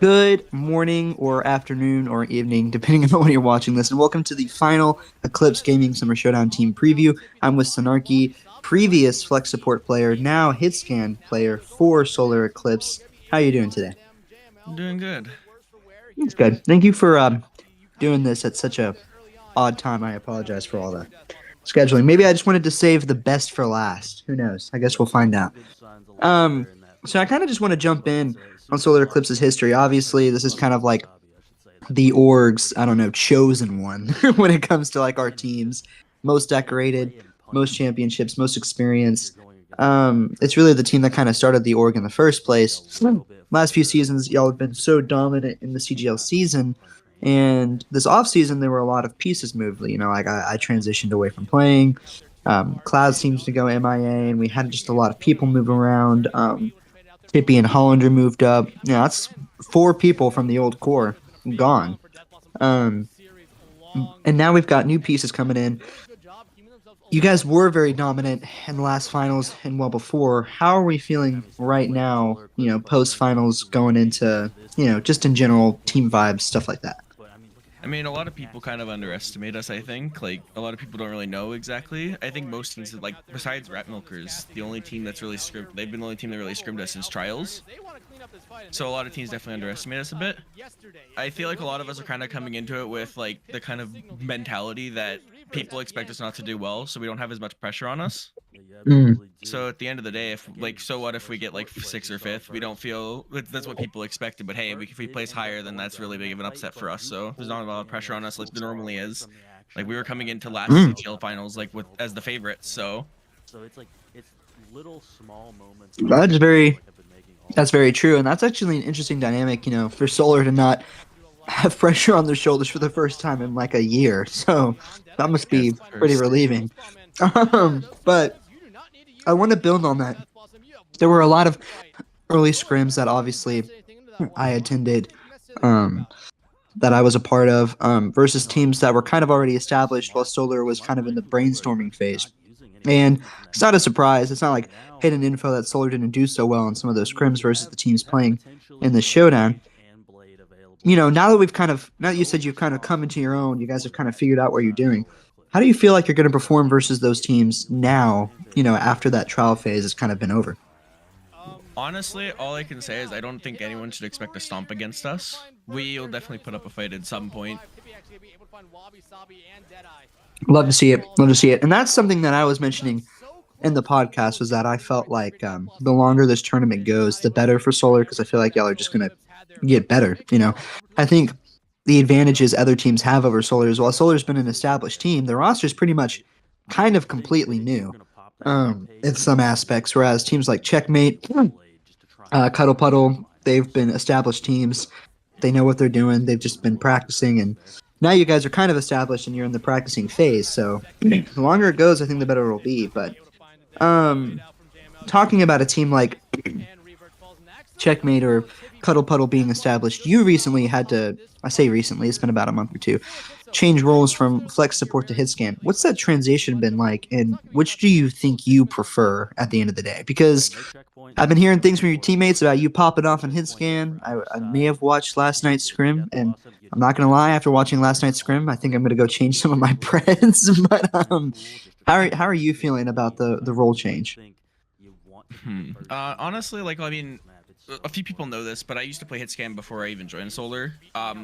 Good morning or afternoon or evening, depending on when you're watching this, and welcome to the final Eclipse Gaming Summer Showdown Team Preview. I'm with Synarchy, previous Flex Support player, now HitScan player for Solar Eclipse. How are you doing today? I'm doing good. It's good. Thank you for doing this at such a odd time. I apologize for all the scheduling. Maybe I just wanted to save the best for last. Who knows? I guess we'll find out. Um, so I kind of just want to jump in on Solar Eclipse's history. Obviously, this is kind of like the org's, I don't know, chosen one when it comes to like our teams. Most decorated, most championships, most experience. It's really the team that kind of started the org in the first place. Last few seasons, y'all have been so dominant in the CGL season. And this off season, there were a lot of pieces moved. You know, like I transitioned away from playing. Cloud seems to go MIA, and we had just a lot of people move around. Tippy and Hollander moved up. Yeah, that's four people from the old core gone. Um, and now we've got new pieces coming in. You guys were very dominant in the last finals and well before. How are we feeling right now, post finals going into, just in general, team vibes, stuff like that? I mean, a lot of people kind of underestimate us, I think. Like, a lot of people don't really know exactly. I think most teams, like, besides Rat Milkers, the only team that's really scrimmed, they've been the only team that really scrimmed us since Trials. So a lot of teams definitely underestimate us a bit. I feel like a lot of us are kind of coming into it with, like, the kind of mentality that people expect us not to do well, so we don't have as much pressure on us. So at the end of the day, if like, so what if we get like 6th or 5th? We don't feel that's what people expected. But hey, if we place higher, then that's really big of an upset for us. So there's not a lot of pressure on us like there normally is. Like we were coming into last CGL finals like as the favorites. So it's little small moments. That's very true, and that's actually an interesting dynamic. For Solar to not have pressure on their shoulders for the first time in like a year. So that must be pretty relieving. But I want to build on that. There were a lot of early scrims that obviously I attended, that I was a part of, versus teams that were kind of already established while Solar was kind of in the brainstorming phase. And it's not a surprise. It's not like hidden info that Solar didn't do so well in some of those scrims versus the teams playing in the showdown. Now that you said you've kind of come into your own, you guys have kind of figured out what you're doing. How do you feel like you're going to perform versus those teams now, after that trial phase has kind of been over? Honestly, all I can say is I don't think anyone should expect a stomp against us. We'll definitely put up a fight at some point. Love to see it. Love to see it. And that's something that I was mentioning in the podcast was that I felt like the longer this tournament goes, the better for Solar because I feel like y'all are just going to get better. I think the advantages other teams have over Solar is while Solar's been an established team, the roster is pretty much kind of completely new in some aspects, whereas teams like Checkmate, Cuddle Puddle, they've been established teams. They know what they're doing. They've just been practicing, and now you guys are kind of established and you're in the practicing phase. So the longer it goes, I think the better it'll be. But talking about a team like Checkmate or Cuddle Puddle being established, you recently had to, I say recently, it's been about a month or two, change roles from Flex Support to HitScan. What's that transition been like, and which do you think you prefer at the end of the day? Because I've been hearing things from your teammates about you popping off in HitScan. I may have watched last night's scrim, and I'm not going to lie, after watching last night's scrim, I think I'm going to go change some of my preds. But how are you feeling about the role change? Honestly, like, I mean, a few people know this, but I used to play HitScan before I even joined Solar.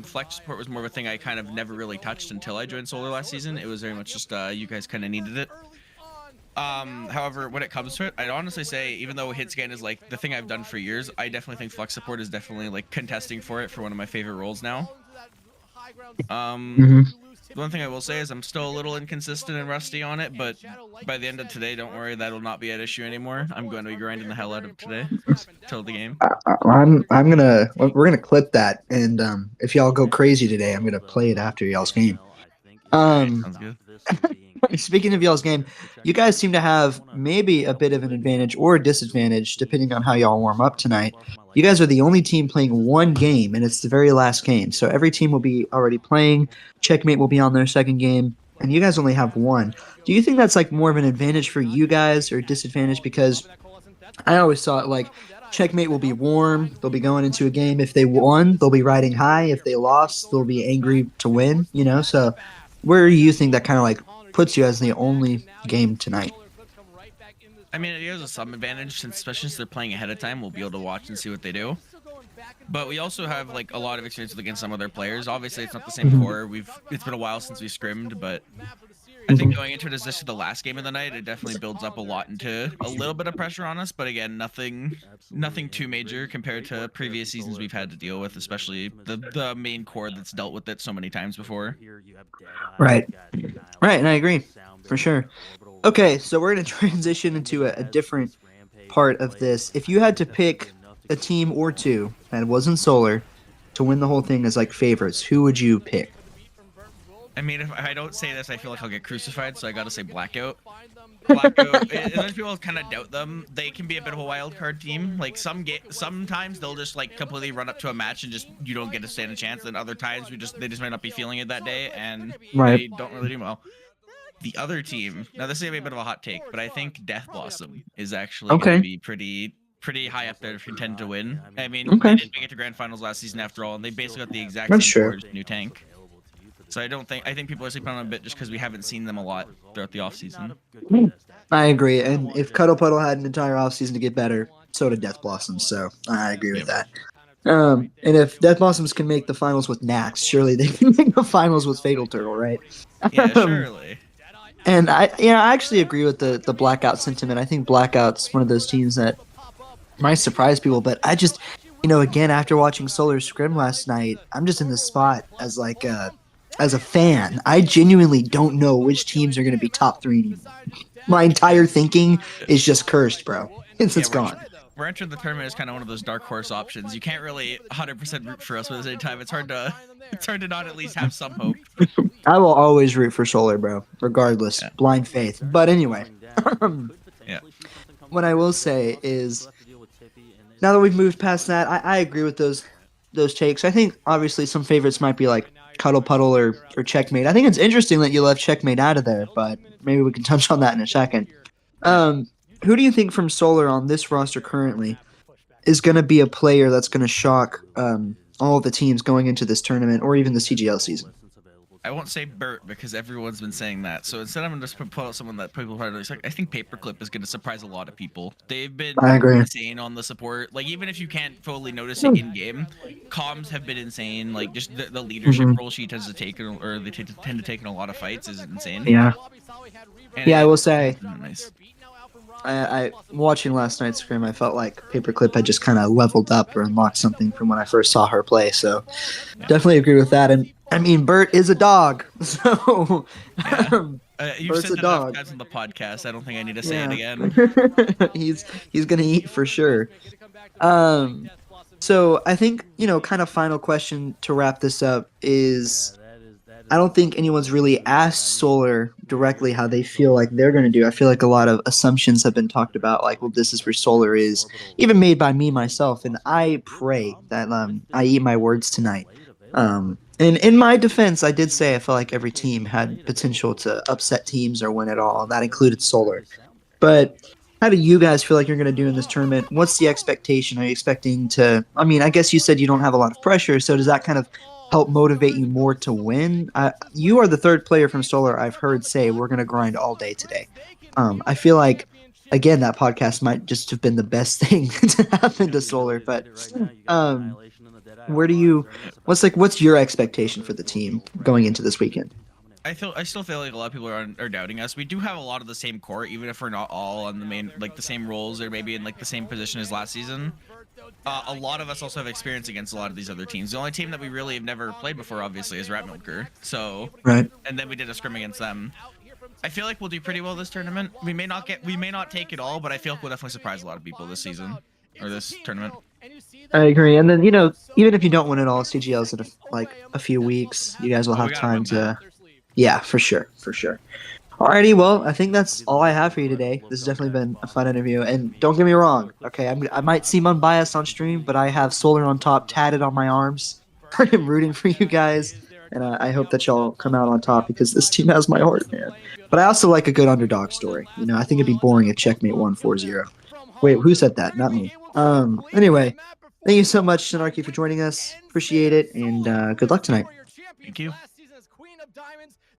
Flex support was more of a thing I kind of never really touched until I joined Solar last season. It was very much just you guys kind of needed it. However, when it comes to it, I'd honestly say, even though HitScan is like the thing I've done for years, I definitely think Flex support is definitely like contesting for it for one of my favorite roles now. The one thing I will say is I'm still a little inconsistent and rusty on it, but by the end of today, don't worry, that'll not be an issue anymore. I'm going to be grinding the hell out of today till the game. We're gonna clip that, and if y'all go crazy today, I'm gonna play it after y'all's game. Sounds good. Speaking of y'all's game, you guys seem to have maybe a bit of an advantage or a disadvantage depending on how y'all warm up tonight. You guys are the only team playing one game, and it's the very last game. So every team will be already playing. Checkmate will be on their second game, and you guys only have one. Do you think that's like more of an advantage for you guys or disadvantage? Because I always saw it like Checkmate will be warm. They'll be going into a game. If they won, they'll be riding high. If they lost, they'll be angry to win. So where do you think that kind of like puts you as the only game tonight? I mean, it has some advantage, especially since they're playing ahead of time. We'll be able to watch and see what they do. But we also have like a lot of experience against some other players. Obviously, it's not the same core. It's been a while since we scrimmed, but I think going into it as this is the last game of the night, it definitely builds up a lot into a little bit of pressure on us. But again, nothing too major compared to previous seasons we've had to deal with, especially the main core that's dealt with it so many times before. Right, and I agree for sure. Okay, so we're gonna transition into a different part of this. If you had to pick a team or two that wasn't Solar to win the whole thing as like favorites, who would you pick? I mean, if I don't say this, I feel like I'll get crucified, so I gotta say Blackout. Blackout, unless people kind of doubt them, they can be a bit of a wild card team. Like sometimes they'll just like completely run up to a match and just you don't get to stand a chance. And other times they just might not be feeling it that day and they don't really do well. The other team, now this is a bit of a hot take, but I think Death Blossom is actually going to be pretty high up there to contend to win. I mean, they didn't make it to grand finals last season after all, and they basically got the exact same score as New Tank. So I think people are sleeping on them a bit just because we haven't seen them a lot throughout the offseason. I agree, and if Cuddle Puddle had an entire offseason to get better, so did Death Blossom, so I agree with that. And if Death Blossoms can make the finals with Nax, surely they can make the finals with Fatal Turtle, right? Yeah, surely. And I actually agree with the Blackout sentiment. I think Blackout's one of those teams that might surprise people, but I just, again, after watching Solar Scrim last night, I'm just in the spot as like as a fan. I genuinely don't know which teams are going to be top 3 anymore. My entire thinking is just cursed, bro. It's gone. We're entering the tournament as kind of one of those dark horse options. You can't really 100% root for us at any time. It's hard to not at least have some hope. I will always root for Solar, bro, regardless. Yeah. Blind faith. But anyway, what I will say is, now that we've moved past that, I agree with those takes. I think obviously some favorites might be like Cuddle Puddle or Checkmate. I think it's interesting that you left Checkmate out of there, but maybe we can touch on that in a second. Who do you think from Solar on this roster currently is going to be a player that's going to shock all the teams going into this tournament or even the CGL season? I won't say Bert because everyone's been saying that. So instead, I'm going to just put out someone that people probably like. I think Paperclip is going to surprise a lot of people. They've been insane on the support. Like, even if you can't fully notice it in game, comms have been insane. Like, just the leadership role she tends to take, or they tend to take in a lot of fights, is insane. Yeah. And I will say. Nice. I watching last night's scrim, I felt like Paperclip had just kind of leveled up or unlocked something from when I first saw her play. So definitely agree with that. And I mean, Bert is a dog. So you've said it enough times on the podcast. I don't think I need to say it again. he's gonna eat for sure. So I think kind of final question to wrap this up is, I don't think anyone's really asked Solar directly how they feel like they're going to do. I feel like a lot of assumptions have been talked about, like, well, this is where Solar is, even made by me myself. And I pray that I eat my words tonight. And in my defense, I did say I felt like every team had potential to upset teams or win it all. That included Solar. But how do you guys feel like you're going to do in this tournament? What's the expectation? Are you expecting to – I mean, I guess you said you don't have a lot of pressure, so does that kind of – help motivate you more to win? You are the third player from Solar I've heard say we're going to grind all day today. I feel like, again, that podcast might just have been the best thing to happen to Solar. But what's your expectation for the team going into this weekend? I still feel like a lot of people are doubting us. We do have a lot of the same core, even if we're not all on the main, like the same roles or maybe in like the same position as last season. A lot of us also have experience against a lot of these other teams. The only team that we really have never played before, obviously, is Ratmilker. So, right. And then we did a scrim against them. I feel like we'll do pretty well this tournament. We may not take it all, but I feel like we'll definitely surprise a lot of people this season or this tournament. I agree. And then even if you don't win it all, CGL's in a few weeks. You guys will have time to. Yeah, for sure. Alrighty, well, I think that's all I have for you today. This has definitely been a fun interview, and don't get me wrong, okay, I might seem unbiased on stream, but I have Solar on top tatted on my arms. I'm rooting for you guys, and I hope that y'all come out on top because this team has my heart, man. But I also like a good underdog story. I think it'd be boring if Checkmate won 4-0. Wait, who said that? Not me. Anyway, thank you so much, Synarchy, for joining us. Appreciate it, and good luck tonight. Thank you.